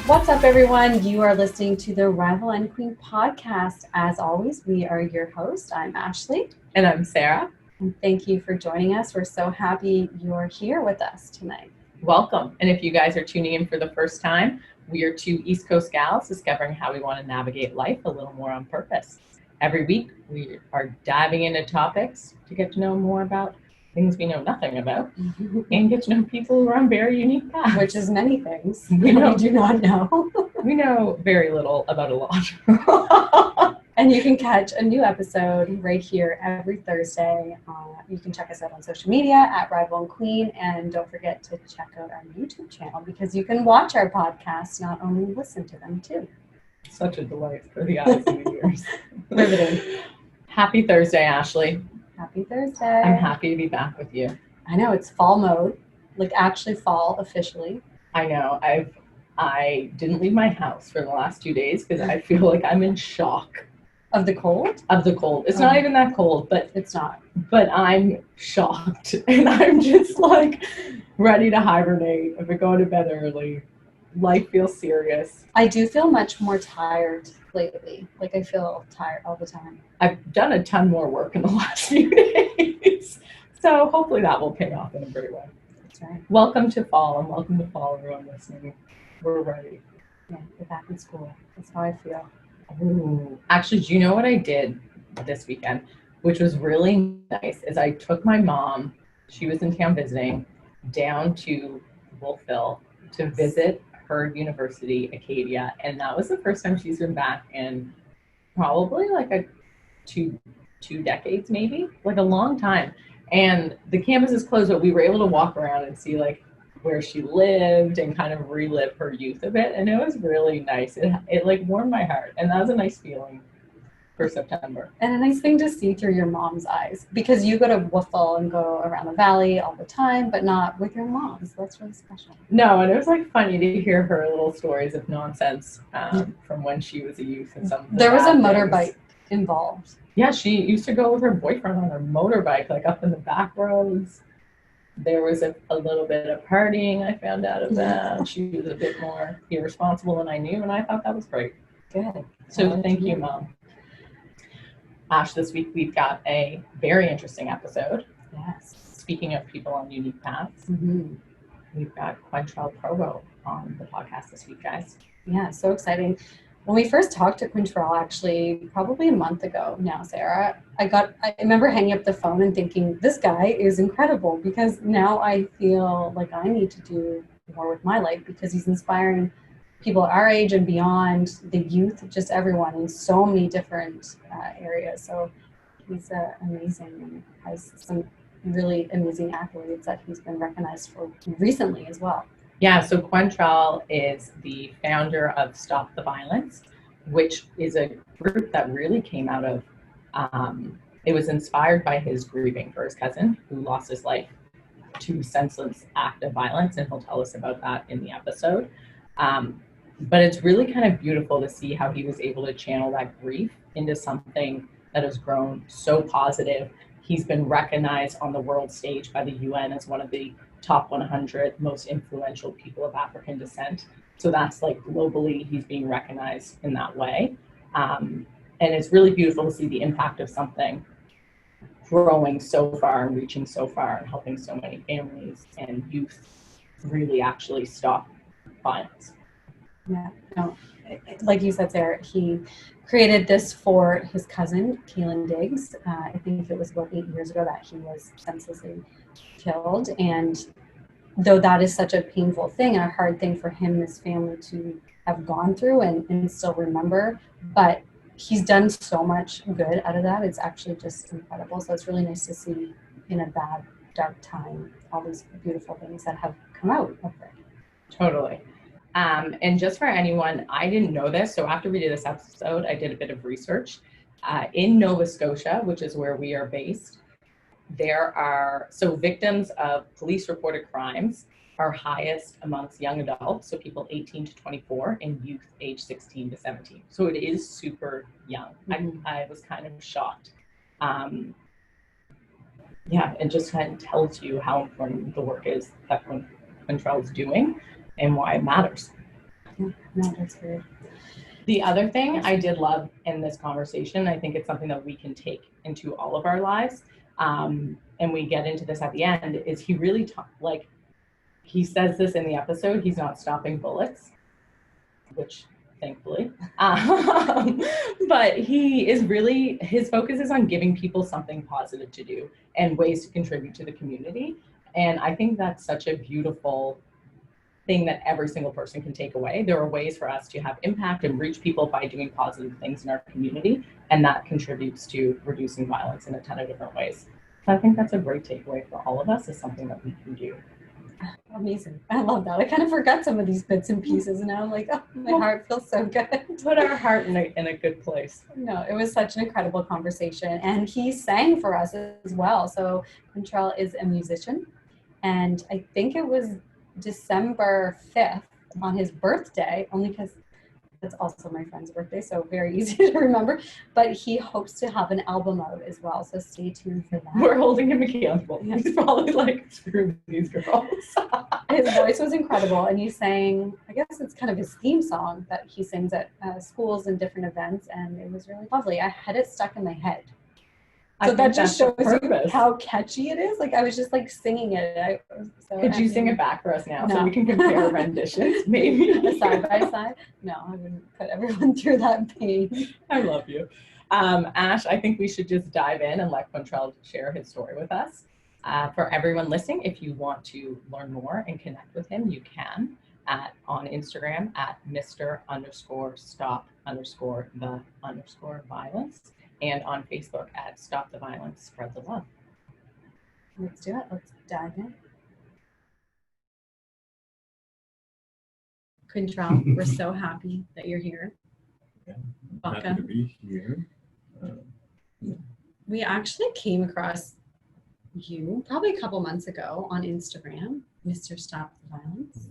What's up, everyone? You are listening to the Rival and Queen podcast. As always, we are your host. I'm Ashley. And I'm Sarah. And thank you for joining us. We're so happy you're here with us tonight. Welcome. And if you guys are tuning in for the first time, we are two East Coast gals discovering how we want to navigate life a little more on purpose. Every week, we are diving into topics to get to know more about things we know nothing about and get to know people who are on very unique paths. Which is many things we do not know. We know very little about a lot. And you can catch a new episode right here every Thursday. You can check us out on social media at Rival and Queen. And don't forget to check out our YouTube channel because you can watch our podcasts, not only listen to them too. Such a delight for the eyes and the ears. Riveting. Happy Thursday, Ashley. Happy Thursday. I'm happy to be back with you. I know, it's fall mode, like actually fall officially. I know. I didn't leave my house for the last 2 days because I feel like I'm in shock. Of the cold? Of the cold. It's not even that cold, but it's not. But I'm shocked and I'm just like ready to hibernate. I've been going to bed early. Life feels serious. I do feel much more tired lately. Like I feel tired all the time. I've done a ton more work in the last few days. So hopefully that will pay off in a great way. That's right. Welcome to fall and welcome to fall, everyone listening. We're ready. Yeah, we're back in school. That's how I feel. Ooh. Actually, do you know what I did this weekend, which was really nice, is I took my mom, she was in town visiting, down to Wolfville to visit her university, Acadia, and that was the first time she's been back in probably like two decades, maybe, like a long time. And the campus is closed, but we were able to walk around and see like where she lived and kind of relive her youth a bit, and it was really nice. It like warmed my heart, and that was a nice feeling for September. And a nice thing to see through your mom's eyes, because you go to Woofle and go around the valley all the time, but not with your mom, so that's really special. No, and it was like funny to hear her little stories of nonsense from when she was a youth and some. There was a motorbike involved. Yeah, she used to go with her boyfriend on her motorbike, like up in the back roads. There was a little bit of partying, I found out of that. She was a bit more irresponsible than I knew, and I thought that was great. Good. So thank you, Mom. Ash, this week we've got a very interesting episode. Yes. Speaking of people on unique paths, we've got Quentrel Provo on the podcast this week, guys. Yeah, so exciting. When we first talked to Quentrel, actually, probably a month ago now, Sarah, I remember hanging up the phone and thinking, this guy is incredible, because now I feel like I need to do more with my life, because he's inspiring people our age and beyond, the youth, just everyone in so many different areas. So he's amazing and has some really amazing accolades that he's been recognized for recently as well. Yeah, so Quentrel is the founder of Stop the Violence, which is a group that really came out of, it was inspired by his grieving for his cousin who lost his life to senseless act of violence, and he'll tell us about that in the episode. But it's really kind of beautiful to see how he was able to channel that grief into something that has grown so positive. He's been recognized on the world stage by the UN as one of the top 100 most influential people of African descent. So that's like globally, he's being recognized in that way. And it's really beautiful to see the impact of something growing so far and reaching so far and helping so many families and youth really actually stop violence. Yeah, no, like you said, Sarah, he created this for his cousin, Kaylin Diggs. I think it was about 8 years ago that he was senselessly killed. And though that is such a painful thing and a hard thing for him and his family to have gone through and still remember, but he's done so much good out of that. It's actually just incredible. So it's really nice to see in a bad, dark time, all these beautiful things that have come out of it. Totally. And just for anyone, I didn't know this. So after we did this episode, I did a bit of research. In Nova Scotia, which is where we are based, victims of police reported crimes are highest amongst young adults, so people 18 to 24, and youth age 16 to 17. So it is super young. Mm-hmm. I was kind of shocked. It just kind of tells you how important the work is that Quentrel is doing and why it matters. Yeah, no, that's great. The other thing I did love in this conversation, I think it's something that we can take into all of our lives, and we get into this at the end, is he really he says this in the episode, he's not stopping bullets, which thankfully, but he is really, his focus is on giving people something positive to do and ways to contribute to the community. And I think that's such a beautiful thing that every single person can take away. There are ways for us to have impact and reach people by doing positive things in our community, and that contributes to reducing violence in a ton of different ways. So I think that's a great takeaway for all of us, is something that we can do. Amazing. I love that. I kind of forgot some of these bits and pieces, and now I'm like, oh, my heart feels so good. Put our heart in a good place. No, it was such an incredible conversation, and he sang for us as well. So Quentrel is a musician, and I think it was December 5th on his birthday, only because it's also my friend's birthday, so very easy to remember. But he hopes to have an album out as well, so stay tuned for that. We're holding him accountable. Yeah. He's probably like, screw these girls. His voice was incredible, and he sang, I guess it's kind of his theme song that he sings at schools and different events, and it was really lovely. I had it stuck in my head. So that just shows you how catchy it is. Like, I was just like singing it. Could you sing it back for us now, so we can compare renditions, maybe? Side by side? No, I wouldn't put everyone through that pain. I love you. Ash, I think we should just dive in and let Quentrel share his story with us. For everyone listening, if you want to learn more and connect with him, you can on Instagram at Mr.stop_the_violence. And on Facebook at Stop the Violence, Spread the Love. Let's do it. Let's dive in. Quentrel, we're so happy that you're here. Yeah, happy to be here. We actually came across you probably a couple months ago on Instagram, Mr. Stop the Violence.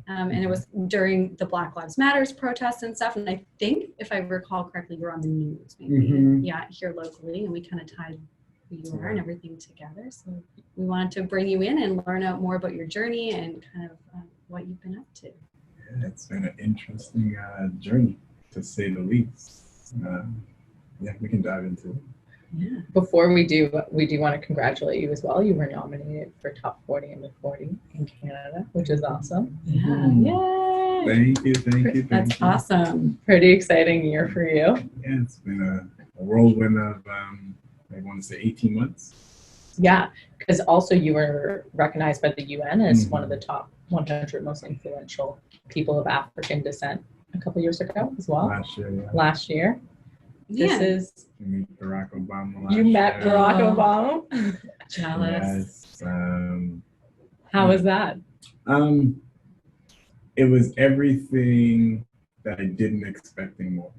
And it was during the Black Lives Matters protests and stuff. And I think, if I recall correctly, you were on the news, maybe, yeah, here locally. And we kind of tied who you are and everything together. So we wanted to bring you in and learn out more about your journey and kind of what you've been up to. Yeah, it's been an interesting journey, to say the least. Yeah, we can dive into it. Yeah. Before we do want to congratulate you as well. You were nominated for Top 40 Under 40 in Canada, which is awesome. Yeah. Yay! Thank you. That's awesome. Pretty exciting year for you. Yeah, it's been a whirlwind of, I want to say 18 months. Yeah, because also you were recognized by the UN as one of the top 100 most influential people of African descent a couple years ago as well. Last year. Yeah. You met Barack Obama last You met year. Barack Obama? Jealous. Yes, How was that? It was everything that I didn't expect anymore.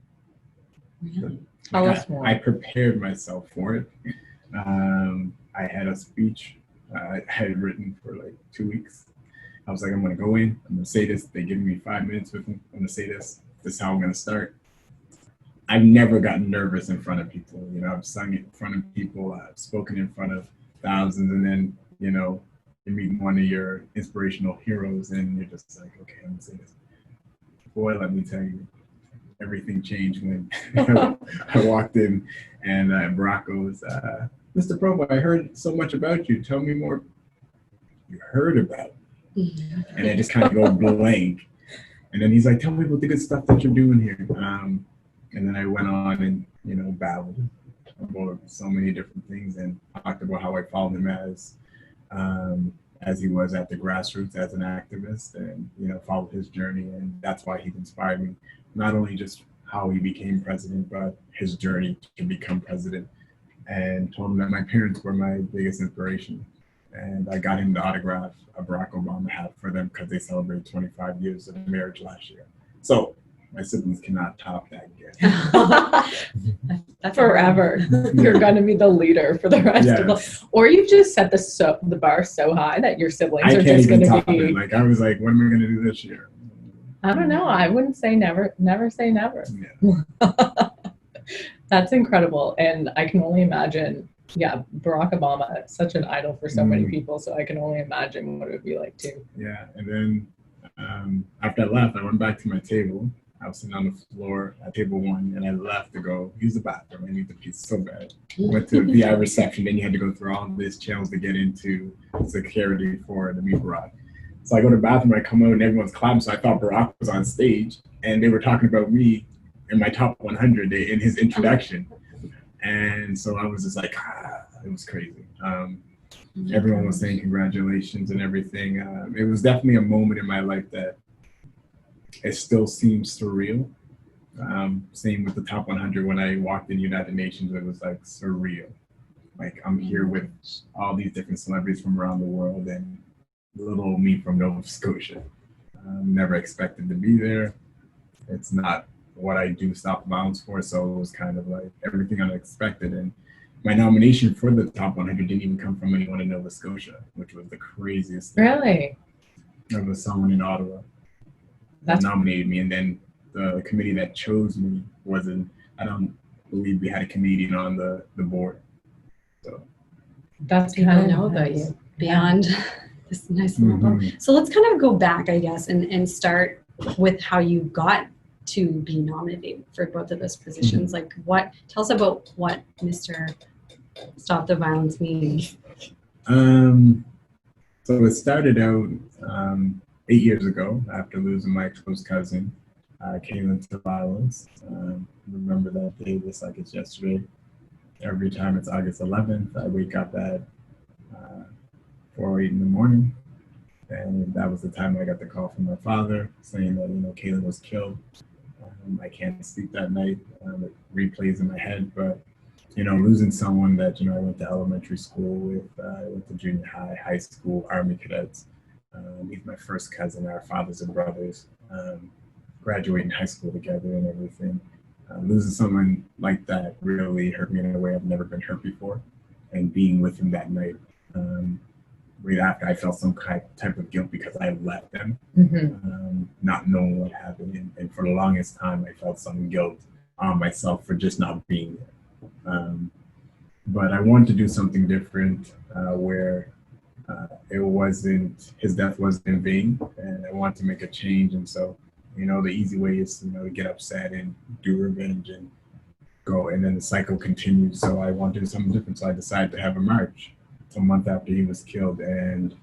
Really? Tell us more. I prepared myself for it. I had a speech I had written for like 2 weeks. I was like, I'm going to go in, I'm going to say this. They give me 5 minutes with me. I'm going to say this. This is how I'm going to start. I've never gotten nervous in front of people. You know, I've sung in front of people. I've spoken in front of thousands. And then, you know, you meet one of your inspirational heroes and you're just like, okay, I'm going to say this. Boy, let me tell you, everything changed when I walked in and Barack goes, Mr. Provo, I heard so much about you. Tell me more. You heard about me. And I just kind of go blank. And then he's like, tell me about the good stuff that you're doing here. And then I went on and, you know, babbled about so many different things and talked about how I followed him as he was at the grassroots as an activist, and, you know, followed his journey. And that's why he's inspired me, not only just how he became president, but his journey to become president. And told him that my parents were my biggest inspiration. And I got him the autograph a Barack Obama hat for them because they celebrated 25 years of marriage last year. So my siblings cannot top that gift. That's forever. You're going to be the leader for the rest of the. Or you've just set the bar so high that your siblings are just going to be. It. Like, I was like, what am I going to do this year? I don't know. I wouldn't say never. Never say never. Yeah. That's incredible, and I can only imagine. Yeah, Barack Obama, such an idol for so many people. So I can only imagine what it would be like too. Yeah, and then After I left, I went back to my table. I was sitting on the floor at table 1, and I left to go use the bathroom. I need the pizza so bad. Went to the VI reception. Then you had to go through all these channels to get into security for the meet Barack. So I go to the bathroom. I come out, and everyone's clapping. So I thought Barack was on stage, and they were talking about me in my top 100 in his introduction. And so I was just like, it was crazy. Everyone was saying congratulations and everything. It was definitely a moment in my life that it still seems surreal. Same with the top 100. When I walked in United Nations, it was like surreal. Like I'm here with all these different celebrities from around the world and little old me from Nova Scotia. Never expected to be there. It's not what I do Stop the Violence for, so it was kind of like everything unexpected. And my nomination for the top 100 didn't even come from anyone in Nova Scotia, which was the craziest thing. Really? It was someone in Ottawa that nominated me, and then the committee that chose me wasn't. I don't believe we had a Canadian on the board. So that's people kind of know about you beyond this nice little bubble. So let's kind of go back, I guess, and start with how you got to be nominated for both of those positions. Like, tell us about what Mr. Stop the Violence means. So it started out 8 years ago after losing my close cousin, Kaylin to violence. Remember that day just like it's yesterday. Every time it's August 11th, I wake up at 4:08 in the morning. And that was the time I got the call from my father saying that, Kaylin was killed. I can't sleep that night. It replays in my head, but losing someone that, I went to elementary school with, I went to junior high, high school, Army cadets. He's my first cousin. Our fathers and brothers, graduating high school together and everything. Losing someone like that really hurt me in a way I've never been hurt before. And being with him that night, right after, I felt some type of guilt because I left them, not knowing what happened. And for the longest time, I felt some guilt on myself for just not being there. But I wanted to do something different where his death wasn't in vain, and I wanted to make a change. And so, the easy way is, to get upset and do revenge and go, and then the cycle continues. So I wanted to do something different. So I decided to have a march a month after he was killed, and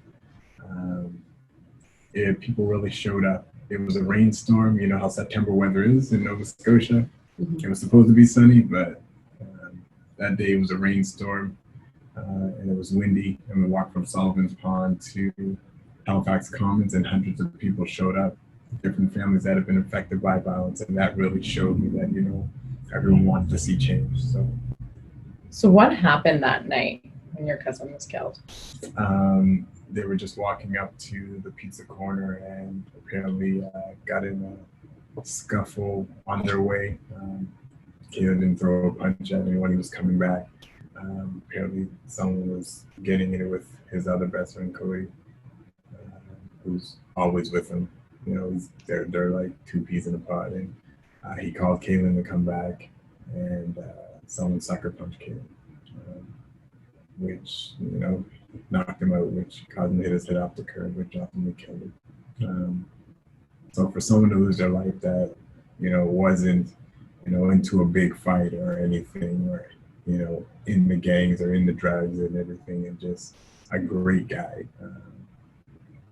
people really showed up. It was a rainstorm. You know how September weather is in Nova Scotia. It was supposed to be sunny, but that day it was a rainstorm, and it was windy, and we walked from Sullivan's Pond to Halifax Commons, and hundreds of people showed up, different families that have been affected by violence, and that really showed me that, everyone wanted to see change. So what happened that night when your cousin was killed? They were just walking up to the pizza corner and apparently got in a scuffle on their way. Kaylin didn't throw a punch at anyone. He was coming back. Apparently someone was getting in it with his other best friend, Cody, who's always with him. They're like two peas in a pod. And he called Kaylin to come back, and someone sucker punched Kaylin, which, knocked him out, which caused him to hit his head off the curb, which ultimately killed him. So for someone to lose their life that, wasn't, into a big fight or anything, or, in the gangs or in the drugs and everything, and just a great guy.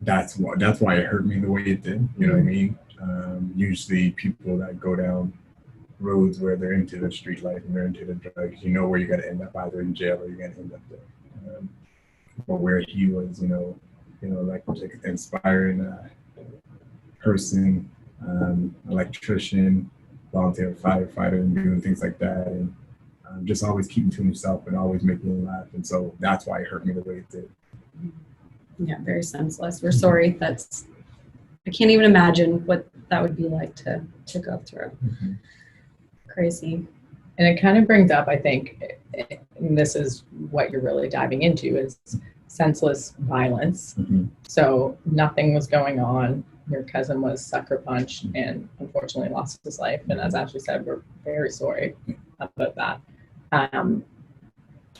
That's why it hurt me the way it did. You know what I mean? Usually people that go down roads where they're into the street life and they're into the drugs, where you're going to end up, either in jail or you're going to end up there. But where he was, like an inspiring person, electrician, volunteer firefighter, and doing things like that, and just always keeping to himself and always making me laugh. And so that's why it hurt me the way it did. Yeah, very senseless. We're sorry. I can't even imagine what that would be like to go through. Crazy. And it kind of brings up, I think, and this is what you're really diving into, is senseless violence. So nothing was going on. Your cousin was sucker punched and unfortunately lost his life. And as Ashley said, we're very sorry about that.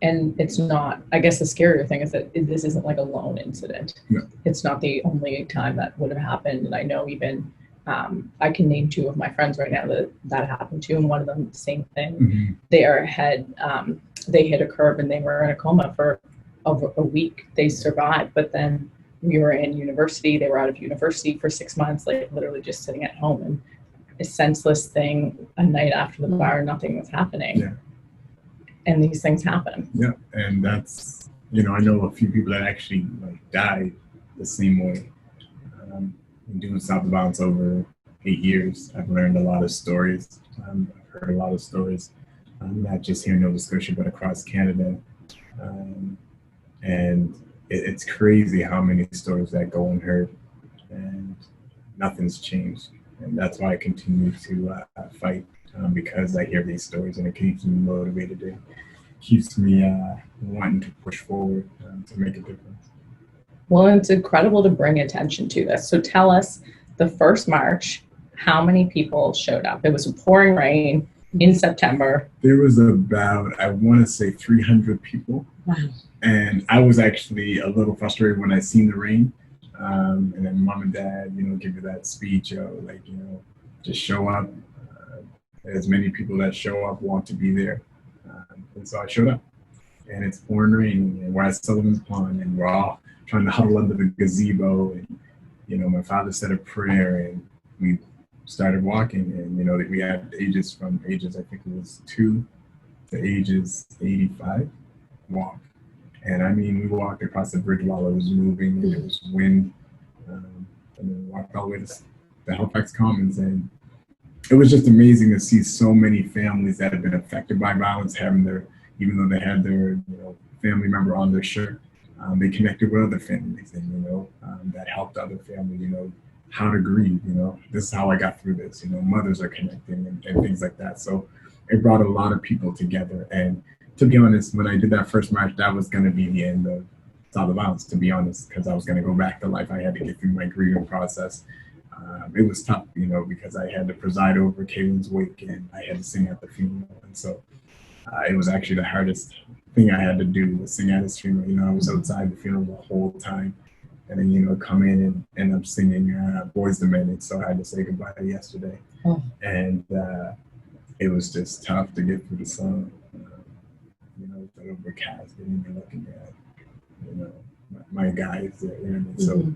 And it's not, I guess the scarier thing is that this isn't like a lone incident. No. It's not the only time that would have happened. And I know even, I can name two of my friends right now that happened to, and one of them, same thing. Mm-hmm. They hit a curb and they were in a coma for over a week. They survived, but then we were in university. They were out of university for 6 months, like literally just sitting at home, and a senseless thing a night after the fire, nothing was happening. Yeah. And these things happen. Yeah, and that's, I know a few people that actually like died the same way. Doing Stop the Violence over 8 years, I've learned a lot of stories. I've heard a lot of stories, not just here in Nova Scotia, but across Canada. And it's crazy how many stories that go unheard, and nothing's changed. And that's why I continue to fight, because I hear these stories and it keeps me motivated. It keeps me wanting to push forward to make a difference. Well, it's incredible to bring attention to this. So tell us, the first March, how many people showed up? It was pouring rain in September. There was about, I want to say 300 people. Wow. And I was actually a little frustrated when I seen the rain. And then mom and dad, give you that speech, just show up. As many people that show up want to be there. And so I showed up, and it's pouring rain, and we're at Sullivan's Pond, and we're all trying to huddle under the gazebo. And, my father said a prayer, and we started walking, and, we had ages from ages, I think it was 2 to ages 85 walk. And I mean, we walked across the bridge while it was moving, and it was wind, and then we walked all the way to the Halifax Commons, and it was just amazing to see so many families that have been affected by violence having even though they had their family member on their shirt, they connected with other families, and that helped other families, how to grieve. This is how I got through this. Mothers are connecting and things like that. So it brought a lot of people together. And to be honest, when I did that first march, that was going to be the end of Stop the Violence, to be honest, because I was going to go back to life. I had to get through my grieving process. It was tough, because I had to preside over Kaylin's wake, and I had to sing at the funeral. And so it was actually the hardest thing I had to do, was sing at his funeral. I was outside the funeral the whole time. And then, come in and end up singing Boys the Men. So I had to say goodbye yesterday. Oh. And it was just tough to get through the song. The overcast, and you're looking at, my guys there. So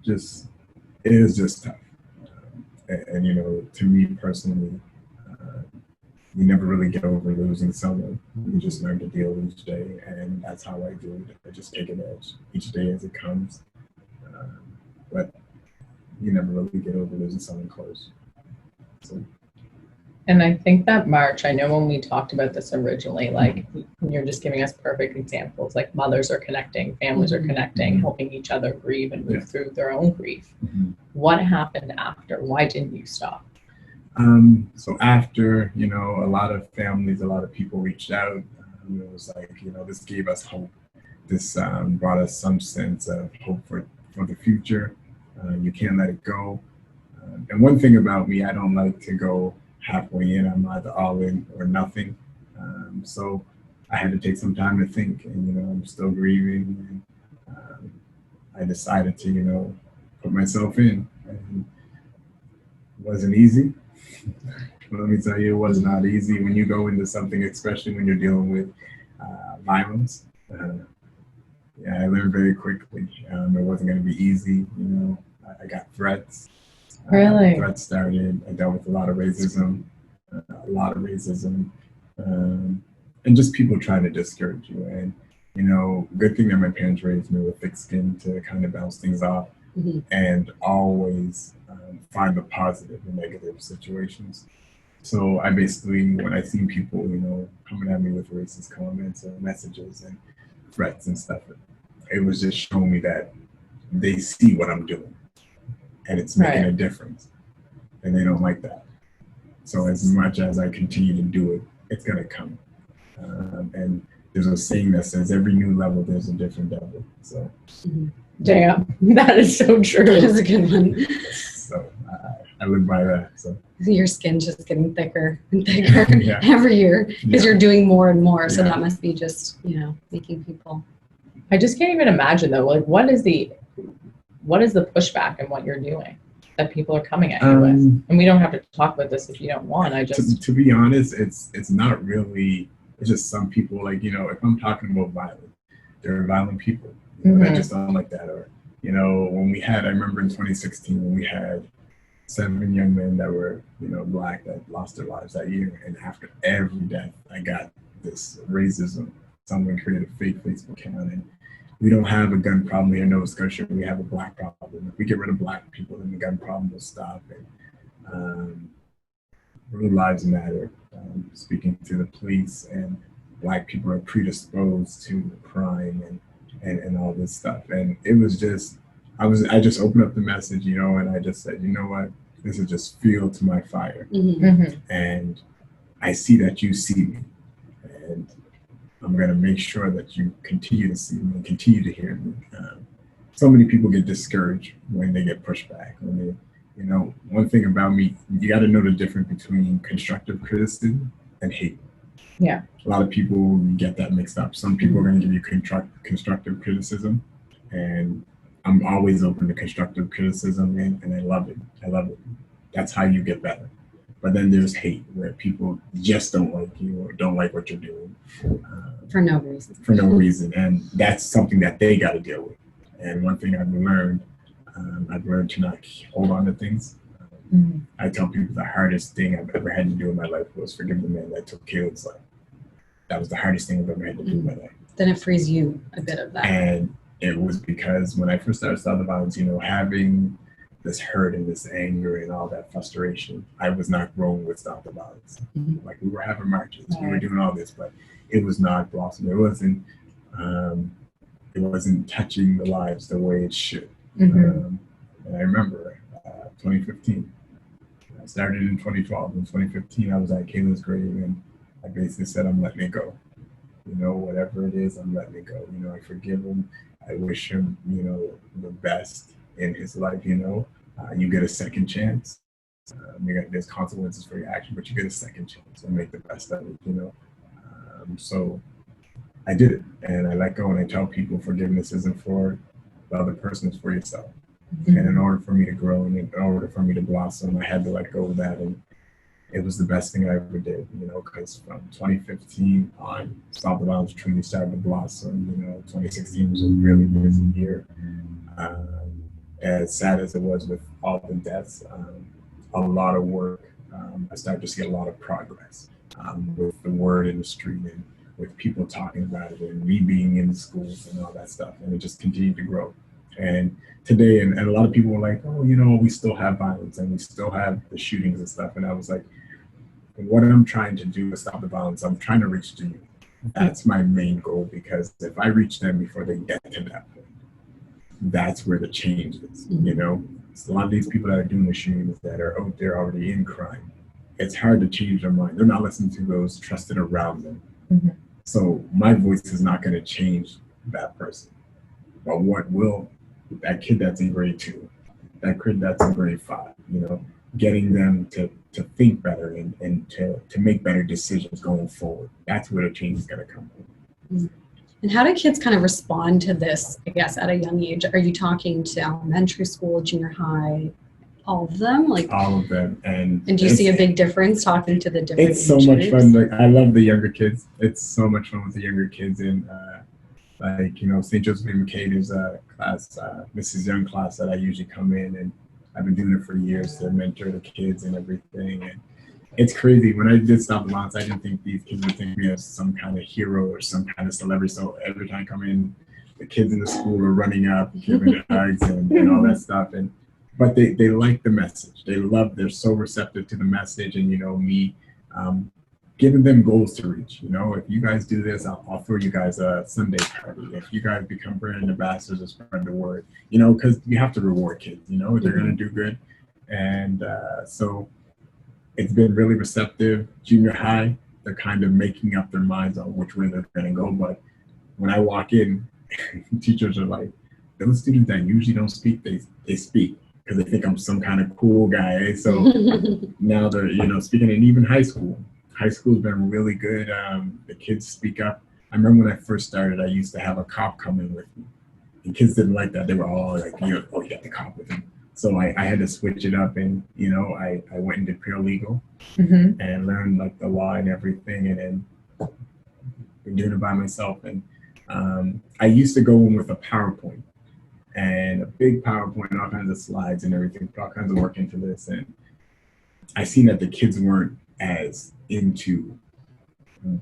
it is just tough. And to me personally, you never really get over losing someone. You just learn to deal each day, and that's how I do it. I just take it each day as it comes. But you never really get over losing someone close. So. And I think that March, I know when we talked about this originally, like you're just giving us perfect examples, like mothers are connecting, families are connecting, helping each other grieve and move through their own grief. What happened after? Why didn't you stop? So after, a lot of families, a lot of people reached out. It was like, this gave us hope. This brought us some sense of hope for the future. You can't let it go. And one thing about me, I don't like to go halfway in. I'm either all in or nothing. So I had to take some time to think, and I'm still grieving. And I decided to, put myself in. And it wasn't easy. But let me tell you, it was not easy when you go into something, especially when you're dealing with violence. I learned very quickly. It wasn't going to be easy. I got threats. Really? Threats started. I dealt with a lot of racism, and just people trying to discourage you. And, good thing that my parents raised me with thick skin to kind of bounce things off and always find the positive in negative situations. So I basically, when I see people, coming at me with racist comments or messages and threats and stuff, it was just showing me that they see what I'm doing. And it's making a difference, and they don't like that. So as much as I continue to do it, it's gonna come. And there's a saying that says every new level, there's a different devil. So damn, that is so true. That's a good one. So I live by that. So Your skin's just getting thicker and thicker Yeah. every year because Yeah. you're doing more and more. So Yeah. that must be just, making people. I just can't even imagine though, like what is the pushback in what you're doing that people are coming at you with? And we don't have to talk about this if you don't want. To be honest, it's not really. It's just some people, like, if I'm talking about violence, there are violent people that just don't like that. Or I remember in 2016 when we had 7 young men that were Black that lost their lives that year, and after every death, I got this racism. Someone created a fake Facebook account, and we don't have a gun problem here in Nova Scotia. We have a Black problem. If we get rid of Black people, then the gun problem will stop. And Blue Lives Matter, speaking to the police, and Black people are predisposed to crime and all this stuff. And it was just, I just opened up the message, and I just said, you know what, this is just fuel to my fire. And I see that you see me, and I'm going to make sure that you continue to see me and continue to hear me. So many people get discouraged when they get pushed back. When they, one thing about me, you got to know the difference between constructive criticism and hate. Yeah. A lot of people get that mixed up. Some people are going to give you constructive criticism, and I'm always open to constructive criticism, and I love it. I love it. That's how you get better. But then there's hate, where people just don't like you or don't like what you're doing. For no reason. For no reason. And that's something that they got to deal with. And one thing I've learned to not hold on to things. I tell people the hardest thing I've ever had to do in my life was forgive the man that took Kaylin's life. That was the hardest thing I've ever had to do in my life. Then it frees you a bit of that. And it was because when I first started Stop the Violence, having this hurt and this anger and all that frustration, I was not growing with Stop the Violence. Like, we were having marches, we were doing all this, but it was not blossoming. It wasn't touching the lives the way it should. And I remember 2015. I started in 2012. In 2015, I was at Kaylin's grave, and I basically said, I'm letting it go. Whatever it is, I'm letting it go. I forgive him. I wish him, the best in his life. You get a second chance. There's consequences for your action, but you get a second chance and make the best of it. So I did it, and I let go, and I tell people forgiveness isn't for the other person, it's for yourself. And in order for me to grow and in order for me to blossom, I had to let go of that. And it was the best thing I ever did, because from 2015 on, Stop the Violence truly started to blossom. 2016 was a really busy year. As sad as it was with all the deaths, a lot of work. I started to see a lot of progress with the word in the street and with people talking about it and me being in the schools and all that stuff. And it just continued to grow. And today, and a lot of people were like, oh, we still have violence and we still have the shootings and stuff. And I was like, what I'm trying to do is stop the violence. I'm trying to reach to you. That's my main goal, because if I reach them before they get to that point, that's where the change is. So a lot of these people that are doing the shootings that are out there already in crime, it's hard to change their mind. They're not listening to those trusted around them. So my voice is not going to change that person. But what will, that kid that's in grade 2, that kid that's in grade 5, getting them to think better and to make better decisions going forward. That's where the change is going to come from. And how do kids kind of respond to this, I guess, at a young age? Are you talking to elementary school, junior high, all of them? All of them. And do you see a big difference talking to the different It's so much fun. I love the younger kids. It's so much fun with the younger kids. And St. Joseph McCade is a class, Mrs. Young class that I usually come in, and I've been doing it for years to mentor the kids and everything. And it's crazy. When I did Stop the Violence, I didn't think these kids would think me as some kind of hero or some kind of celebrity. So every time I come in, the kids in the school are running up, giving hugs and all that stuff. But they like the message. They're so receptive to the message, and me giving them goals to reach. If you guys do this, I'll throw you guys a Sunday party. If you guys become brand ambassadors and spread the word, because you have to reward kids. They're going to do good. And so it's been really receptive. Junior high, they're kind of making up their minds on which way they're going to go. But when I walk in, teachers are like, those students that usually don't speak, they speak. because they think I'm some kind of cool guy. So now they're, speaking, and even high school's been really good. The kids speak up. I remember when I first started, I used to have a cop come in with me. And kids didn't like that. They were all like, you got the cop with him. So I had to switch it up, and I went and did paralegal and learned like the law and everything, and then been doing it by myself. And I used to go in with a PowerPoint and a big PowerPoint and all kinds of slides and everything, put all kinds of work into this. And I seen that the kids weren't as into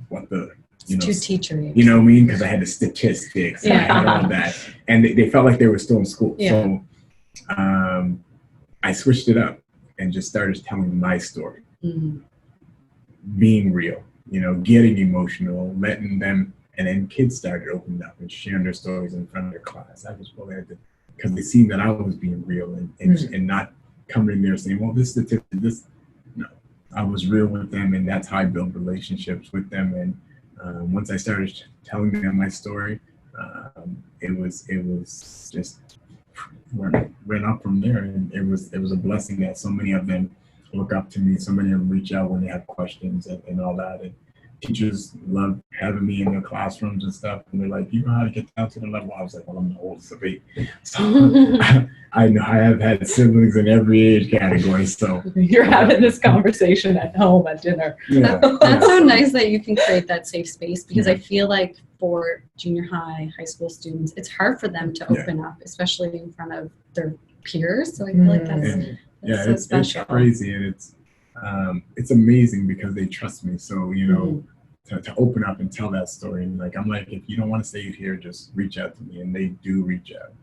what the too teachery. You know what I mean? Because I had the statistics and I had all that, and they felt like they were still in school. So I switched it up and just started telling my story, being real, getting emotional, letting them, and then kids started opening up and sharing their stories in front of their class. I was really had to, because they seen that I was being real and not coming in there saying, well, this statistic, this. No, I was real with them, and that's how I built relationships with them. And once I started telling them my story, it was just went up from there, and it was a blessing that so many of them look up to me. So many of them reach out when they have questions and all that. And teachers love having me in their classrooms and stuff, and they're like, "You know how to get down to the level?" I was like, "Well, I'm the oldest of 8, so I know I have had siblings in every age category." So you're having this conversation at home at dinner. That's so nice that you can create that safe space, because I feel like for junior high school students, it's hard for them to open up, especially in front of their peers. So I feel like that's so special. It's crazy, and it's amazing because they trust me. So to open up and tell that story, and like I'm like, if you don't want to say it here, just reach out to me, and they do reach out.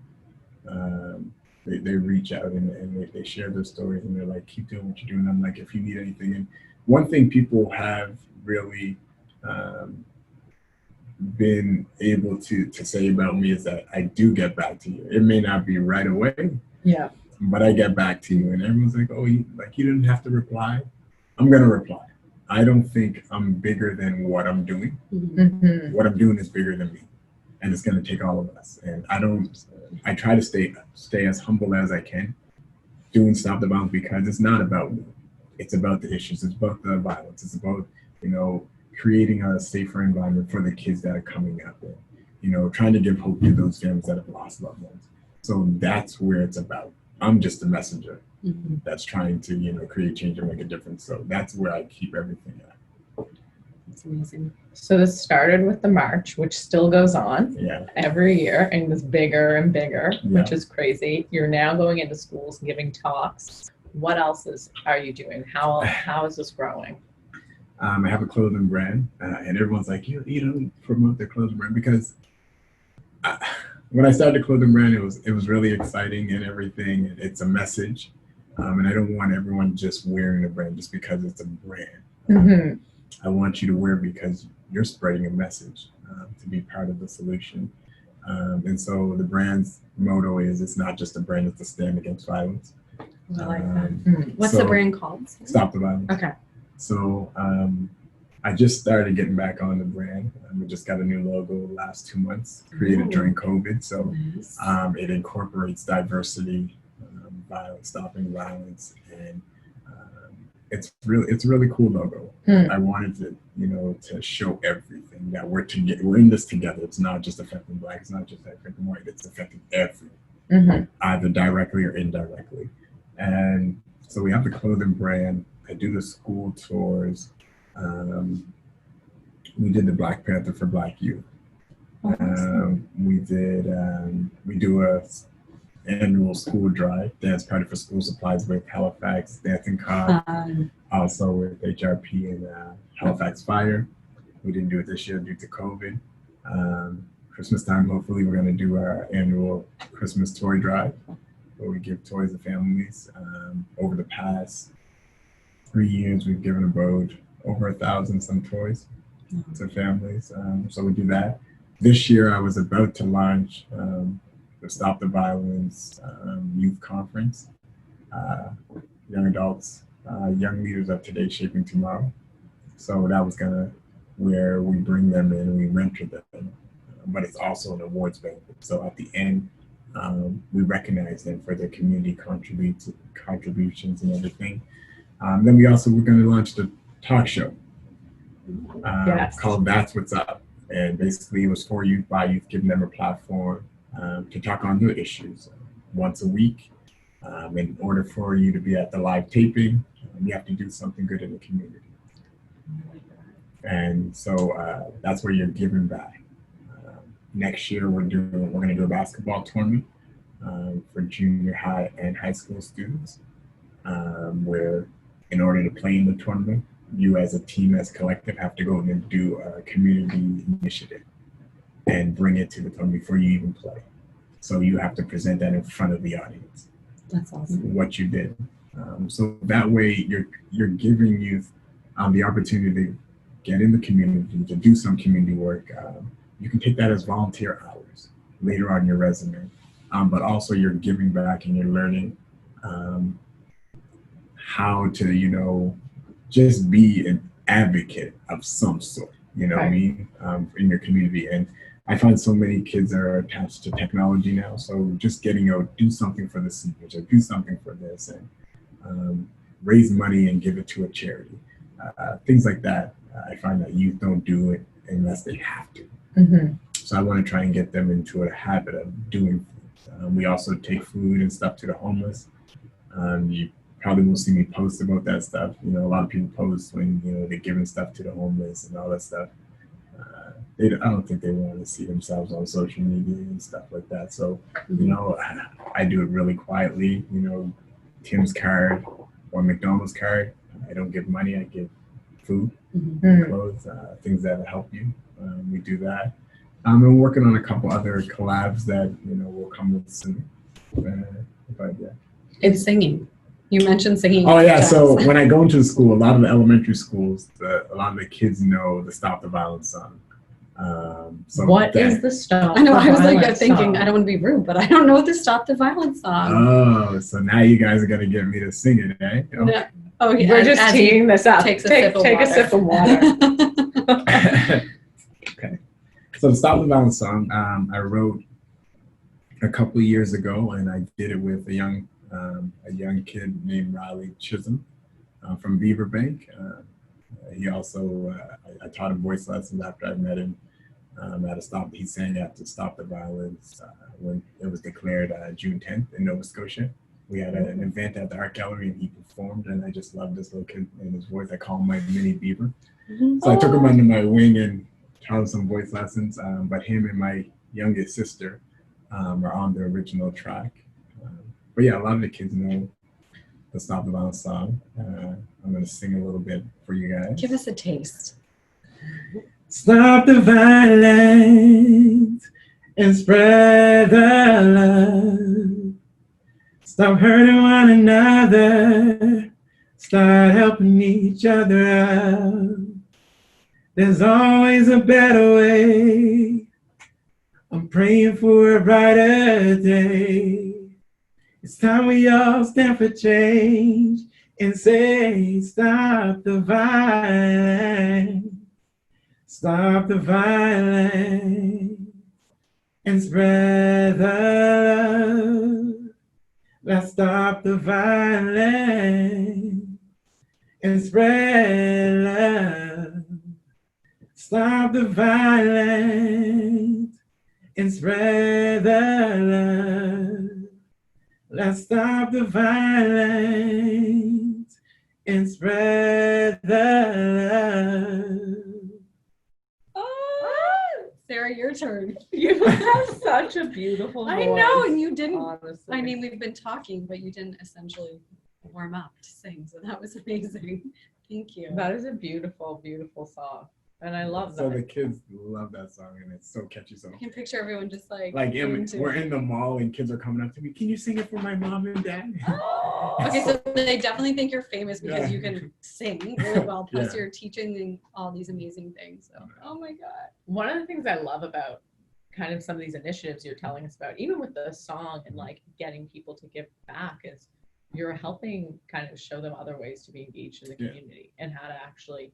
They reach out and they share their stories, and they're like, keep doing what you're doing. I'm like, if you need anything. And one thing people have really been able to say about me is that I do get back to you. It may not be right away, but I get back to you. And everyone's like, oh, you didn't have to reply. I'm gonna reply. I don't think I'm bigger than what I'm doing. What I'm doing is bigger than me, and it's gonna take all of us. And I try to stay as humble as I can doing Stop the Violence, because it's not about me. It's about the issues. It's about the violence. It's about, creating a safer environment for the kids that are coming up there, trying to give hope to those families that have lost loved ones. So that's where it's about. I'm just a messenger that's trying to, create change and make a difference. So that's where I keep everything at. That's amazing. So this started with the march, which still goes on every year and was bigger and bigger, which is crazy. You're now going into schools and giving talks. What else are you doing? How is this growing? I have a clothing brand, and everyone's like, you don't promote the clothing brand, because when I started the clothing brand, it was really exciting and everything. It's a message, and I don't want everyone just wearing a brand just because it's a brand. I want you to wear because you're spreading a message to be part of the solution. And so the brand's motto is, it's not just a brand, it's a stand against violence. I like that. What's the brand called? Stop the Violence. Okay. So I just started getting back on the brand. We just got a new logo last 2 months, created during COVID. So it incorporates diversity, violence, stopping violence, and it's a really cool logo. I wanted to, to show everything that we're in this together. It's not just affecting Black, it's not just affecting white, it's affecting everyone, either directly or indirectly. And so we have the clothing brand. I do the school tours. We did the Black Panther for Black Youth. We do a annual school drive, dance party for school supplies with Halifax Dancing Cop, also with HRP and Halifax Fire. We didn't do it this year due to COVID. Christmas time, hopefully we're going to do our annual Christmas toy drive, where we give toys to families. Over the past 3 years, we've given about over 1,000 some toys to families. So we do that. This year, I was about to launch the Stop the Violence Youth Conference. Young adults, young leaders of today shaping tomorrow. So that was where we bring them in and we mentor them. But it's also an awards banquet. So at the end, We recognize them for their community contributions and everything. Then we're going to launch the talk show Yes. called That's What's Up. And basically, it was for youth, by youth, giving them a platform to talk on their issues once a week. In order for you to be at the live taping, you have to do something good in the community. And so that's where you're giving back. Next year, we're going to do a basketball tournament for junior high and high school students, where in order to play in the tournament, you as a team, as a collective, have to go and do a community initiative and bring it to the tournament before you even play. So you have to present that in front of the audience. That's awesome. What you did. So that way you're giving youth the opportunity to get in the community, to do some community work. You can take that as volunteer hours later on your resume, but also you're giving back and you're learning how to, just be an advocate of some sort, what I mean, in your community. And I find so many kids are attached to technology now. So just getting out, do something for the seniors, or do something for this, and raise money and give it to a charity. Things like that. I find that youth don't do it unless they have to. Mm-hmm. So I want to try and get them into a habit of doing things. We also take food and stuff to the homeless. You probably will see me post about that stuff. A lot of people post when, they're giving stuff to the homeless and all that stuff. I don't think they want to see themselves on social media and stuff like that. So, I do it really quietly. Tim's card or McDonald's card. I don't give money. I give food, clothes, things that help you. We do that. I'm working on a couple other collabs that will come with soon. But yeah, it's singing. You mentioned singing. Oh yeah. So when I go into the school, a lot of the elementary schools, a lot of the kids know the Stop the Violence song. So what is the Stop? I know. I was thinking, I don't want to be rude, but I don't know the Stop the Violence song. Oh, so now you guys are gonna get me to sing it, eh? No. Oh, yeah. We're just teeing this up. Take a sip of water. Okay. So the Stop the Violence song, I wrote a couple of years ago, and I did it with a young kid named Riley Chisholm from Beaver Bank. He also, I taught him voice lessons after I met him he sang at the Stop the Violence when it was declared June 10th in Nova Scotia. We had an event at the Art Gallery and he performed, and I just loved this little kid and his voice. I call him my mini Beaver. So I took him under my wing and taught him some voice lessons, but him and my youngest sister are on the original track. But yeah, a lot of the kids know the Stop the Violence song. I'm going to sing a little bit for you guys. Give us a taste. Stop the violence and spread the love. Stop hurting one another. Start helping each other out. There's always a better way. I'm praying for a brighter day. It's time we all stand for change and say, stop the violence. Stop the violence and spread the love. Let's stop the violence and spread love. Stop the violence and spread the love. Let's stop the violence and spread the love. Sarah, your turn. You have such a beautiful voice. I know, and you didn't. Honestly. I mean, we've been talking, but you didn't essentially warm up to sing, so that was amazing. Thank you. That is a beautiful, beautiful song, and I love that. So the kids love that song, and it's so catchy. So I can picture everyone just like we're in the mall, and kids are coming up to me. Can you sing it for my mom and dad? Okay, so they definitely think you're famous because you can sing really well. Plus, you're teaching all these amazing things. So, oh my god. One of the things I love about kind of some of these initiatives you're telling us about, even with the song and like getting people to give back, is you're helping kind of show them other ways to be engaged in the community and how to actually,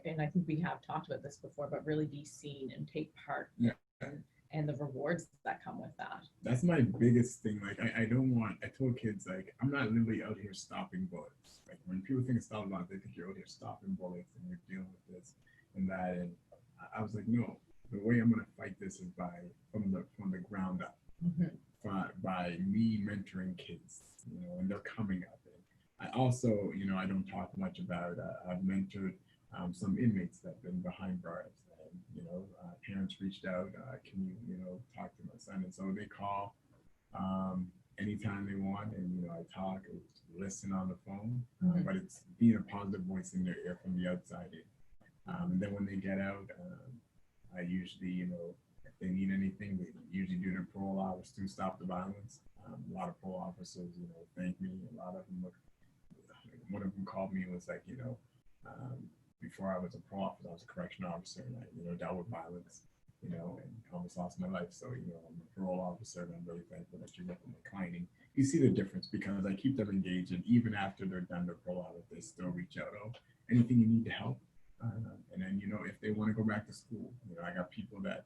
and I think we have talked about this before, but really be seen and take part and the rewards that come with that. That's my biggest thing. Like, I don't want, I told kids, like, I'm not literally out here stopping bullets. Like, when people think of stopping bullets, they think you're out here stopping bullets and you're dealing with this and that. And I was like, no, the way I'm going to fight this is from the ground up, by me mentoring kids, and they're coming up. And I also, I don't talk much about, I've mentored some inmates that have been behind bars. Parents reached out, can you, talk to my son? And so they call anytime they want, and, I talk, I listen on the phone, but it's being a positive voice in their ear from the outside in. And then when they get out, I usually, if they need anything, we usually do their parole hours to stop the violence. A lot of parole officers, thank me. A lot of them, one of them called me and was like, before I was a parole officer, I was a correctional officer, and I, dealt with violence, and almost lost my life. So, I'm a parole officer, and I'm really thankful that you're looking at declining. You see the difference because I keep them engaged, and even after they're done their parole hours, they still reach out. Oh, anything you need to help. And then, if they want to go back to school, I got people that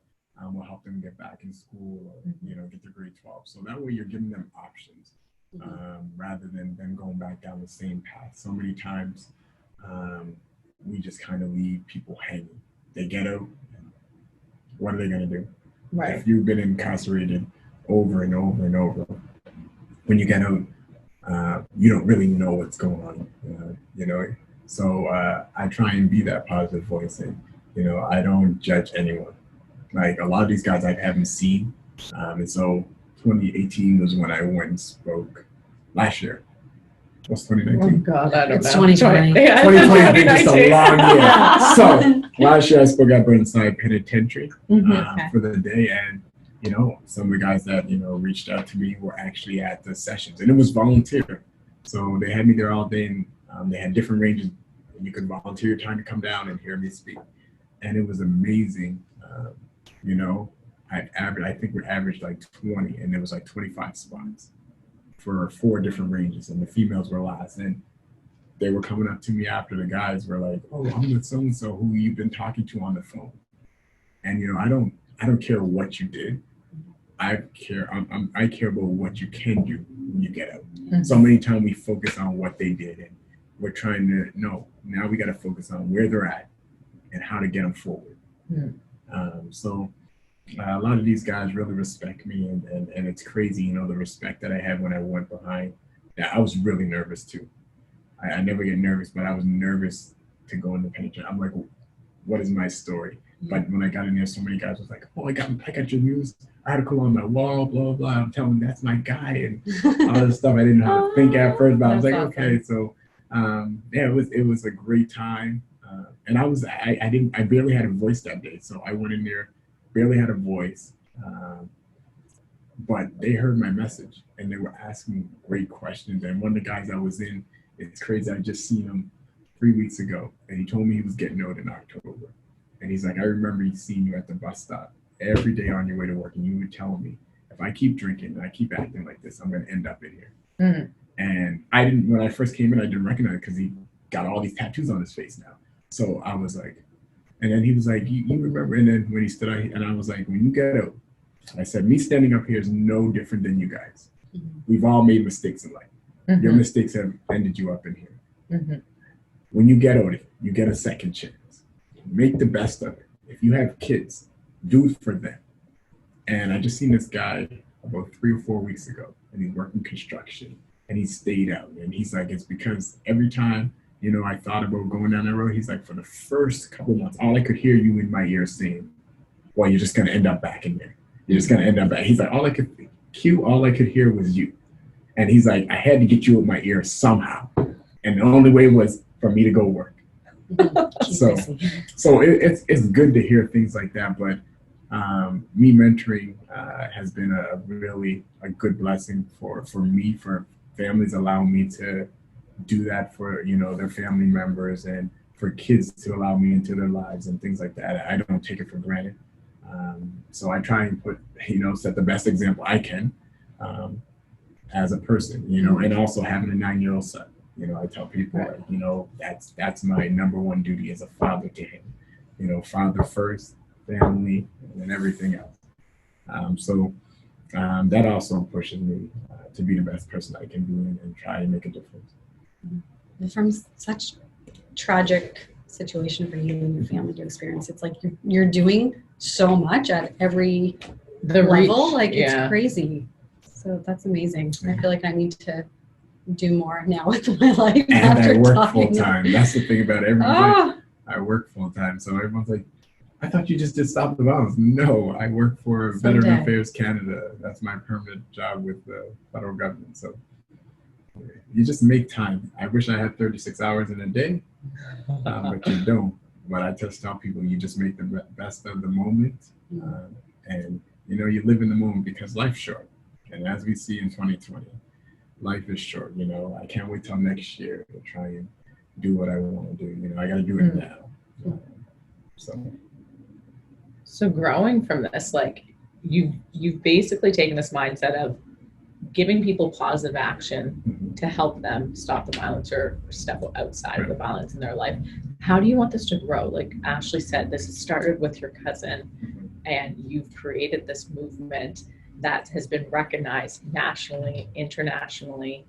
will help them get back in school or, get to grade 12. So that way you're giving them options rather than them going back down the same path. So many times, we just kind of leave people hanging. They get out. What are they going to do? Right. If you've been incarcerated over and over and over, when you get out, you don't really know what's going on. So I try and be that positive voice, and I don't judge anyone. Like a lot of these guys I haven't seen, and so 2018 was when I went and spoke. Last year. What's 2019? Oh God, I don't It's know. 2020. 2020 has been just a long year. So last year I spoke at Burnside Penitentiary for the day, and some of the guys that reached out to me were actually at the sessions, and it was volunteer. So they had me there all day, and they had different ranges. And you could volunteer your time to come down and hear me speak, and it was amazing. I think we averaged like 20, and there was like 25 spots for 4 different ranges, and the females were last. And they were coming up to me after. The guys were like, "Oh, I'm with so and so who you've been talking to on the phone." And I don't care what you did. I care about what you can do when you get out. So many times we focus on what they did, and we're trying to know. Now we got to focus on where they're at and how to get them forward. So a lot of these guys really respect me, and it's crazy, the respect that I had when I went behind. Yeah, I was really nervous too. I never get nervous, but I was nervous to go in the penitentiary. I'm like, what is my story? But when I got in there, so many guys was like, "Oh, I got your news article on my wall, blah, blah, blah." I'm telling them that's my guy and all this stuff. I didn't know how to think at first, but I was like, awesome. okay. So it was a great time. And I barely had a voice that day. So I went in there, barely had a voice. But they heard my message and they were asking great questions. And one of the guys I was in, it's crazy. I just seen him 3 weeks ago, and he told me he was getting out in October. And he's like, "I remember seeing you at the bus stop every day on your way to work, and you were telling me if I keep drinking and I keep acting like this, I'm going to end up in here." And when I first came in, I didn't recognize it because he got all these tattoos on his face now. So I was like, and then he was like, you remember? And then when he stood out, and I was like, when you get out, I said, me standing up here is no different than you guys. We've all made mistakes in life. Your mistakes have ended you up in here. When you get out, you get a second chance. Make the best of it. If you have kids, do it for them. And I just seen this guy about 3 or 4 weeks ago, and he's working construction, and he stayed out. And he's like, it's because every time, I thought about going down that road, he's like, for the first couple months, all I could hear you in my ear saying, well, you're just going to end up back in there. You're just going to end up back. He's like, all I could hear was you. And he's like, I had to get you in my ear somehow. And the only way was for me to go work. So it's good to hear things like that. But me mentoring has been a really good blessing for me, for families allowing me to do that for, their family members, and for kids to allow me into their lives and things like that. I don't take it for granted. So I try and set the best example I can as a person, and also having a 9-year-old son. I tell people, that's my number one duty as a father to him. Father first, family, and then everything else. That also pushes me to be the best person I can be and try and make a difference. From such tragic situation for you and your family to experience, it's like you're doing so much at every level. Like it's crazy. So that's amazing. I feel like I need to do more now with my life. And I work full time. That's the thing about everything. I work full time. So everyone's like, I thought you just did Stop the Violence. No, I work for Veteran Affairs Canada. That's my permanent job with the federal government. So you just make time. I wish I had 36 hours in a day, but you don't. But I just tell people, you just make the best of the moment. And, you know, you live in the moment because life's short. And as we see in 2020, life is short. You know, I can't wait till next year to try and do what I want to do. You know, I got to do it now. So growing from this, like you've basically taken this mindset of giving people positive action to help them stop the violence or step outside of the violence in their life. How do you want this to grow? Like Ashley said, this started with your cousin, and you've created this movement that has been recognized nationally, internationally.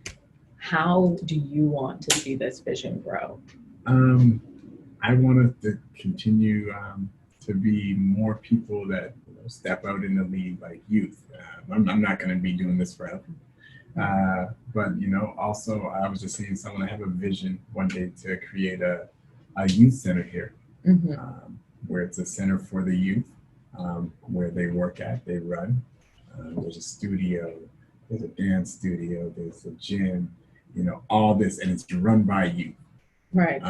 How do you want to see this vision grow? I want us to continue to be more people that step out in the lead, like youth. I'm not going to be doing this forever. But, you know, also I was just seeing someone have a vision one day to create a youth center here, where it's a center for the youth, where they work at, they run. There's a studio, there's a dance studio, there's a gym, you know, all this, and it's run by youth. Right.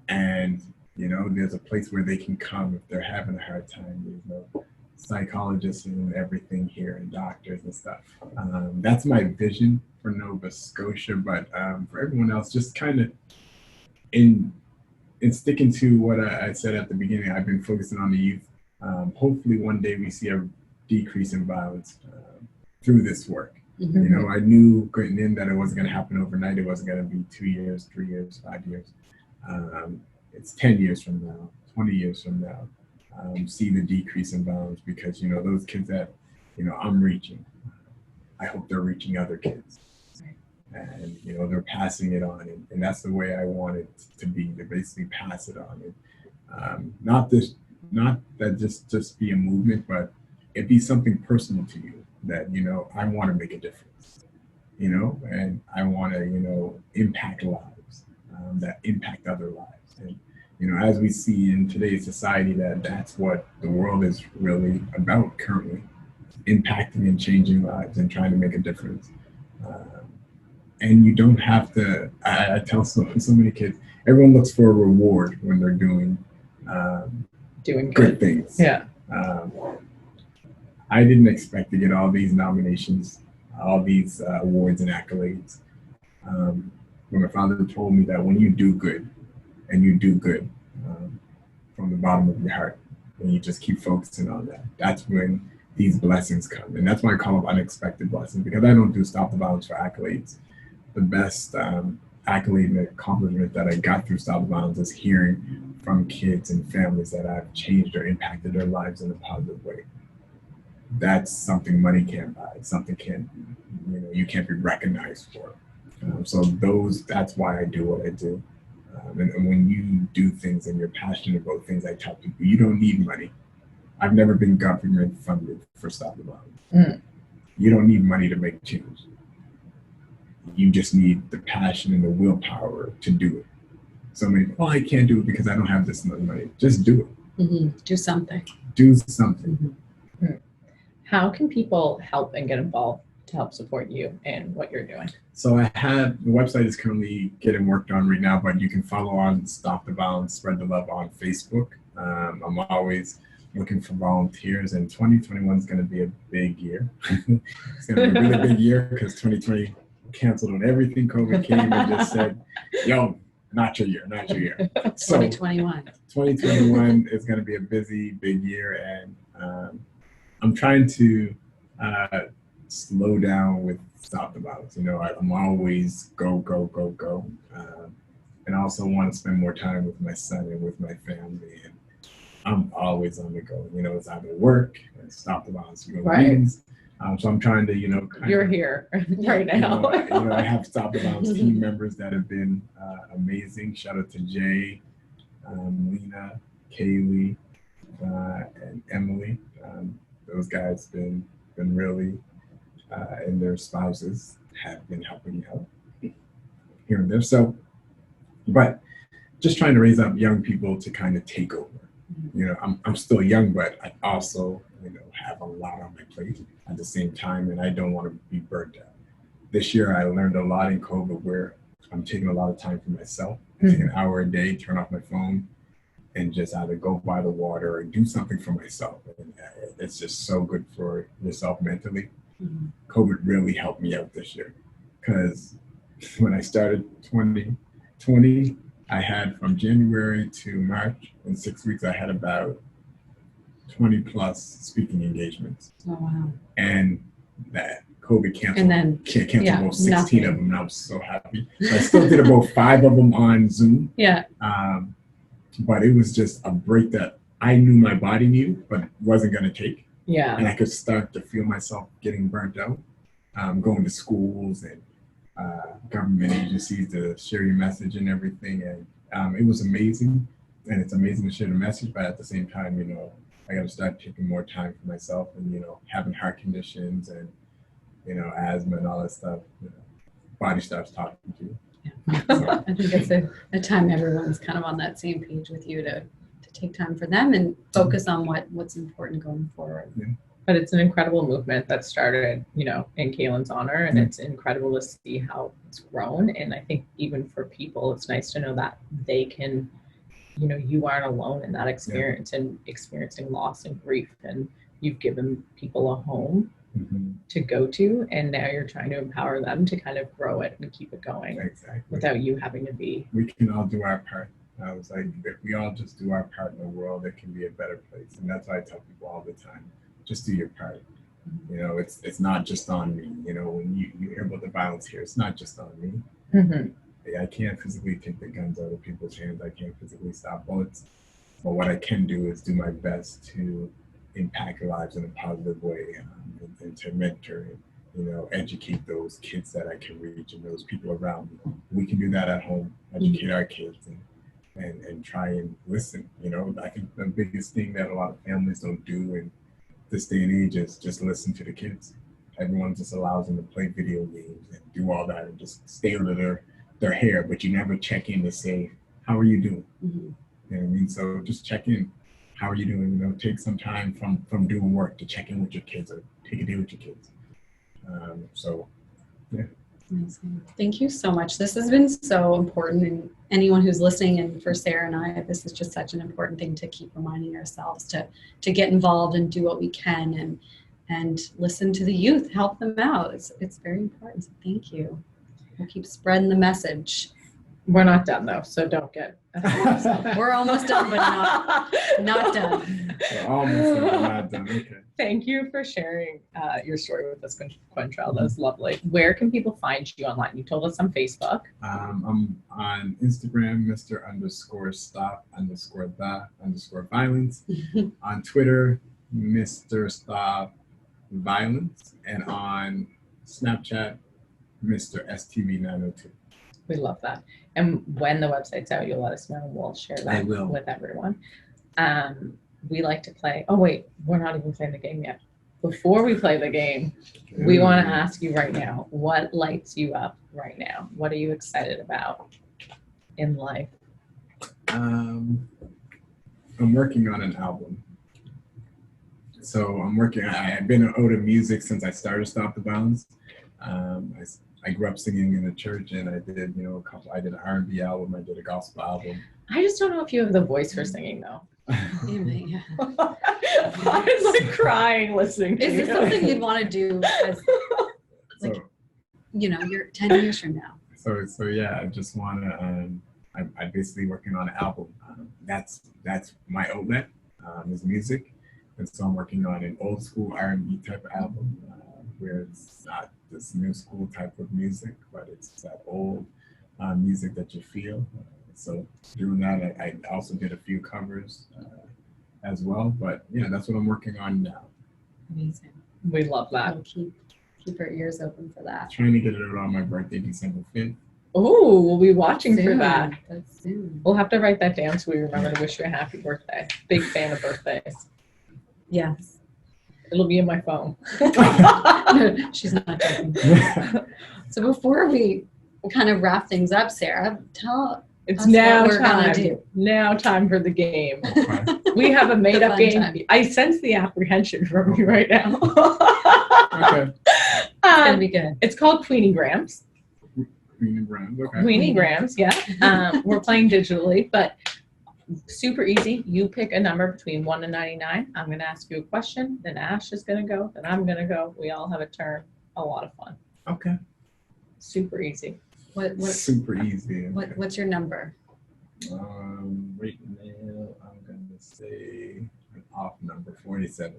And, you know, there's a place where they can come if they're having a hard time. There's no psychologists and everything here and doctors and stuff. That's my vision for Nova Scotia, but for everyone else, just kind of in sticking to what I said at the beginning, I've been focusing on the youth. Hopefully one day we see a decrease in violence through this work. You know, I knew going in that it wasn't going to happen overnight. It wasn't going to be 2 years, 3 years, 5 years. It's 10 years from now, 20 years from now. See the decrease in violence because, you know, those kids that, you know, I'm reaching, I hope they're reaching other kids. And, you know, they're passing it on. And that's the way I want it to be, to basically pass it on. And not that just be a movement, but it be something personal to you that, you know, I want to make a difference, you know, and I want to, you know, impact lives that impact other lives. And, you know, as we see in today's society, that's what the world is really about currently, impacting and changing lives and trying to make a difference. And you don't have to, I tell so many kids, everyone looks for a reward when they're doing good things. Yeah. I didn't expect to get all these nominations, all these awards and accolades. When my father told me that when you do good, and you do good from the bottom of your heart, and you just keep focusing on that, that's when these blessings come. And that's why I call them unexpected blessings, because I don't do Stop the Violence for accolades. The best accolade and accomplishment that I got through Stop the Violence is hearing from kids and families that I've changed or impacted their lives in a positive way. That's something money can't buy. Something you can't be recognized for. So that's why I do what I do. And when you do things and you're passionate about things, I tell people, you don't need money. I've never been government funded for Stop the Violence. You don't need money to make change. You just need the passion and the willpower to do it. So many people, I can't do it because I don't have this much money. Just do it. Do something. Do something. How can people help and get involved to help support you and what you're doing? So the website is currently getting worked on right now, but you can follow on Stop the Violence, Spread the Love on Facebook. I'm always looking for volunteers, and 2021 is going to be a big year. It's going to be a really big year because 2020 canceled on everything. COVID came and just said, yo, not your year. So 2021 is going to be a busy, big year, and I'm trying to slow down with Stop the Violence. You know, I'm always go. And I also want to spend more time with my son and with my family. And I'm always on the go. You know, it's either work, or stop the violence, you go to Right. meetings. So I'm trying to, you know, You're here right now. I have Stop the Violence team members that have been amazing. Shout out to Jay, Lena, Kaylee, and Emily. Those guys been really, and their spouses have been helping out here and there. So, but just trying to raise up young people to kind of take over. You know, I'm still young, but I also, you know, have a lot on my plate at the same time, and I don't want to be burnt out. This year, I learned a lot in COVID where I'm taking a lot of time for myself. I take an hour a day, turn off my phone, and just either go by the water or do something for myself. And it's just so good for yourself mentally. COVID really helped me out this year because when I started 2020, I had from January to March, in 6 weeks, I had about 20 plus speaking engagements. Oh, wow. And that COVID canceled, And then, canceled yeah, about 16 nothing. of them, and I was so happy. So I still did about 5 of them on Zoom. Yeah. But it was just a break that I knew my body needed, but wasn't going to take. Yeah. And I could start to feel myself getting burnt out, going to schools and government agencies to share your message and everything. And it was amazing. And it's amazing to share the message, but at the same time, you know, I got to start taking more time for myself and, you know, having heart conditions and, you know, asthma and all that stuff. You know, body starts talking to you. So, I think it's a time everyone's kind of on that same page with you to take time for them and focus on what's important going forward. Yeah. But it's an incredible movement that started, you know, in Kaylin's honor, and it's incredible to see how it's grown. And I think even for people, it's nice to know that they can, you know, you aren't alone in that experience and experiencing loss and grief, and you've given people a home to go to, and now you're trying to empower them to kind of grow it and keep it going without you having to be. We can all do our part. I was like, if we all just do our part in the world, it can be a better place. And that's why I tell people all the time, just do your part. You know, it's not just on me. You know, when you hear about the violence here, it's not just on me. I can't physically take the guns out of people's hands. I can't physically stop bullets. But what I can do is do my best to impact lives in a positive way, and to mentor and, you know, educate those kids that I can reach and those people around me. We can do that at home, educate our kids and try and listen. You know, I think the biggest thing that a lot of families don't do in this day and age is just listen to the kids. Everyone just allows them to play video games and do all that and just stay under their hair, but you never check in to say, how are you doing? You know what I mean? So just check in. How are you doing? You know, take some time from doing work to check in with your kids or take a day with your kids. So, yeah. Amazing. Thank you so much. This has been so important, and anyone who's listening, and for Sarah and I, this is just such an important thing to keep reminding ourselves to get involved and do what we can and listen to the youth, help them out. It's very important. So thank you. We'll keep spreading the message. We're not done though, so don't get. We're almost done, but not done. We're almost done, but not done. Okay. Thank you for sharing your story with us, Quentrel. That was lovely. Where can people find you online? You told us on Facebook. I'm on Instagram, Mr._stop_the_violence. On Twitter, Mr. Stop Violence, and on Snapchat, Mr. STV902. We love that. And when the website's out, you'll let us know. We'll share that with everyone. We like to play. Oh, wait, we're not even playing the game yet. Before we play the game, we want to ask you right now, what lights you up right now? What are you excited about in life? I'm working on an album. So I've been out of music since I started Stop the Violence. I grew up singing in the church, and I did, you know, I did an R&B album, I did a gospel album. I just don't know if you have the voice for singing though. Yeah. I was like crying listening to Is this something you'd want to do as, like, you know, you're 10 years from now? So yeah, I just want to, I'm basically working on an album. That's my outlet, is music. And so I'm working on an old school R&B type of album, where it's not this new school type of music, but it's that old music that you feel. So doing that, I also did a few covers, as well. But yeah, that's what I'm working on now. Amazing. We love that. We'll keep our ears open for that. Trying to get it out on my birthday, December 5th. Oh, we'll be watching for Soon. that. That's soon. We'll have to write that down so we remember to wish you a happy birthday. Big fan of birthdays. Yes. It'll be in my phone. No, she's not joking. So before we kind of wrap things up, Sarah, tell It's us now what we're gonna time. do. Now time for the game. Okay. We have a made up fun game. time. I sense the apprehension from you right now. Okay. It's gonna be good. It's called Queenie Grams. Queen and Brown. Okay. Queenie Grams, yeah. We're playing digitally, but super easy. You pick a number between 1 and 99. I'm going to ask you a question. Then Ash is going to go. Then I'm going to go. We all have a turn. A lot of fun. Okay. Super easy. What Super easy. Okay. what's your number? Right now, I'm going to say an off number, 47.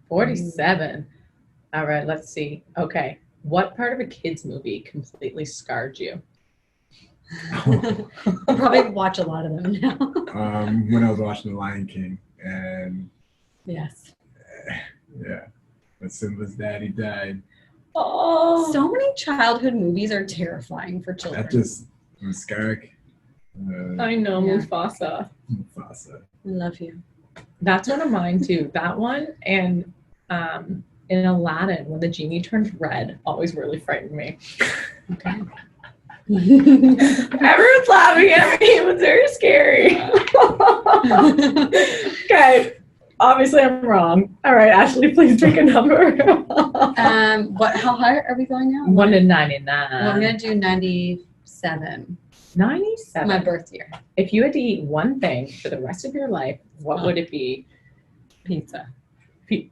47. All right, let's see. Okay. What part of a kid's movie completely scarred you? You probably watch a lot of them now. When I was watching The Lion King, and Yes. yeah, when Simba's daddy died, Oh. So many childhood movies are terrifying for children. that just was scary. I know, Yeah. Mufasa. Mufasa. I love you. That's one of mine too. That one and in Aladdin, when the genie turned red, always really frightened me. Okay. Everyone's laughing at me. It was very scary. Okay. Obviously, I'm wrong. All right, Ashley, please pick a number. How high are we going now? 1 to Well, 99. I'm gonna do 97. 97. My birth year. If you had to eat one thing for the rest of your life, what would it be? Pizza.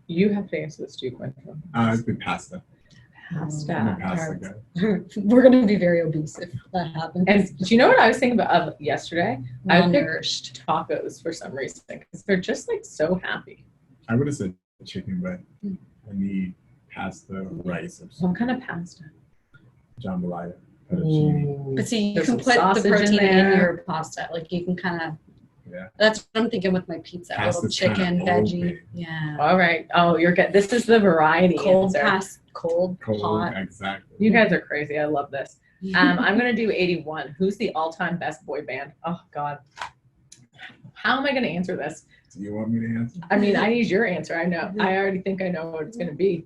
You have to answer this too, Quentrel. It's been pasta. I'm a Pasta. pasta guy. We're gonna be very obese if that happens. And do you know what I was thinking of yesterday? I Malnourished. picked tacos for some reason because they're just like so happy. I would have said chicken, but I need pasta, rice, or What some kind of pasta? jambalaya, fettuccine. But see, you There's can some put the sausage in protein in there. your pasta. Like you can kind of. Yeah. That's what I'm thinking with my pizza. A little Pasta's chicken, kinda veggie. open. Yeah. All right. Oh, you're good. This is the variety Cold answer. cold hot. Exactly. You guys are crazy. I love this. I'm gonna do 81. Who's the all-time best boy band? Oh God. How am I gonna answer this? Do you want me to answer? I mean, I need your answer. I know. I already think I know what it's gonna be.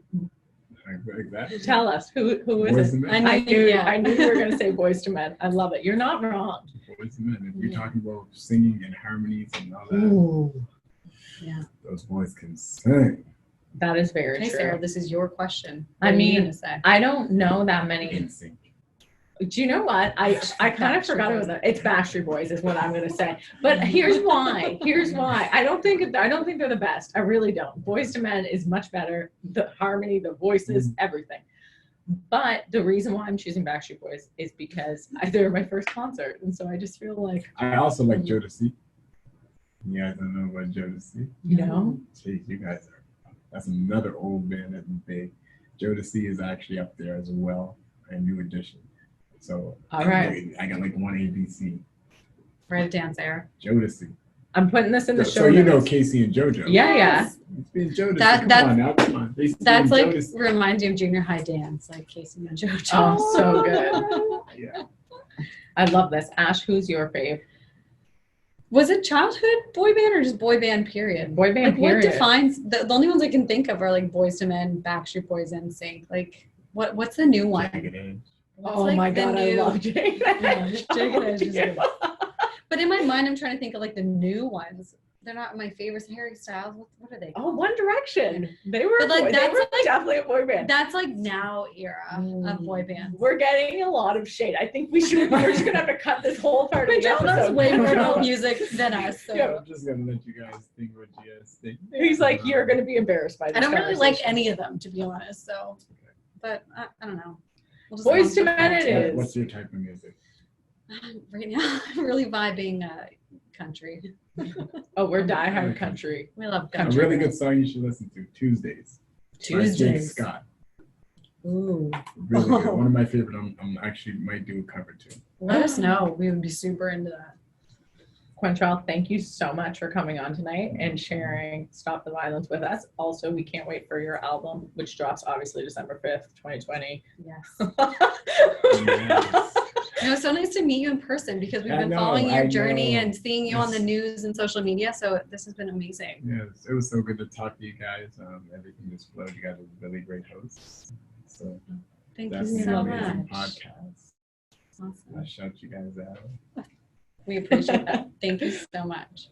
Exactly. Tell us. Who is Boys it? and Men. I knew yeah. I knew you were gonna say Boys to Men. I love it. You're not wrong. Boys and Men. If you're talking about singing and harmonies and all that, Ooh, Yeah. those boys can sing. that is very Okay, true. Sarah, this is your question. I What are you mean, gonna say? I don't know that many. In sync. Do you know what? I kind of Backstreet forgot Boys. about that. It's Backstreet Boys is what I'm gonna say. But here's why. Here's why. I don't think they're the best. I really don't. Boys to Men is much better. The harmony, the voices, everything. But the reason why I'm choosing Backstreet Boys is because they're my first concert, and so I just feel like I also like Jodeci. You guys don't know about Jodeci? No. Jeez, you guys are. That's another old band that's big. Jodeci is actually up there as well, a new edition. So All right. I got like one ABC. Write it down, Sarah. Jodeci. I'm putting this in the show. So you know notes. Casey and JoJo. Yeah. It's been Jodeci. That- come on now, come on. They That's sing like Jodeci. reminds me of junior high dance, like Casey and JoJo. Oh, so good. Yeah. I love this. Ash, who's your fave? Was it childhood boy band or just boy band period? Boy band Like what period. defines the only ones I can think of are like Boys to Men, Backstreet Boys, NSYNC. Like what's the new one? Jagged Edge. What's, Oh like, my the God, I new- love Jake. Yeah, Jake Edge is good. But in my mind, I'm trying to think of like the new ones. They're not my favorites. Harry Styles. What are they? Oh, One Direction. They were, But, like, they that's, were like- definitely a boy band. That's like now era of boy bands. We're getting a lot of shade. I think we're just gonna have to cut this whole part of the Quentrel knows episode. way more about music than us. So. Yeah. I'm just gonna let you guys think what you guys think. He's like, you're gonna be embarrassed by this. I don't really like conversation. any of them, to be honest. So, but I don't know. We'll just Boys to lump Men them it together. is. What's your type of music? Right now, I'm really vibing country. Oh, we're diehard country. We love A country. really good song you should listen to. Tuesdays. by Jake Tuesdays. Scott. Ooh. Really good. One of my favorite. I'm actually might do a cover too. Let us know. We would be super into that. Quentrel, thank you so much for coming on tonight and sharing Stop the Violence with us. Also, we can't wait for your album, which drops obviously December 5th, 2020. Yes. Yes. It was so nice to meet you in person because we've I been know, following your I journey know. and seeing you on the news and social media. So this has been amazing. Yes, it was so good to talk to you guys. Everything just flowed. You guys are really great hosts. So Thank that's you an so amazing much. podcast. Awesome. I shout you guys out. We appreciate that. Thank you so much.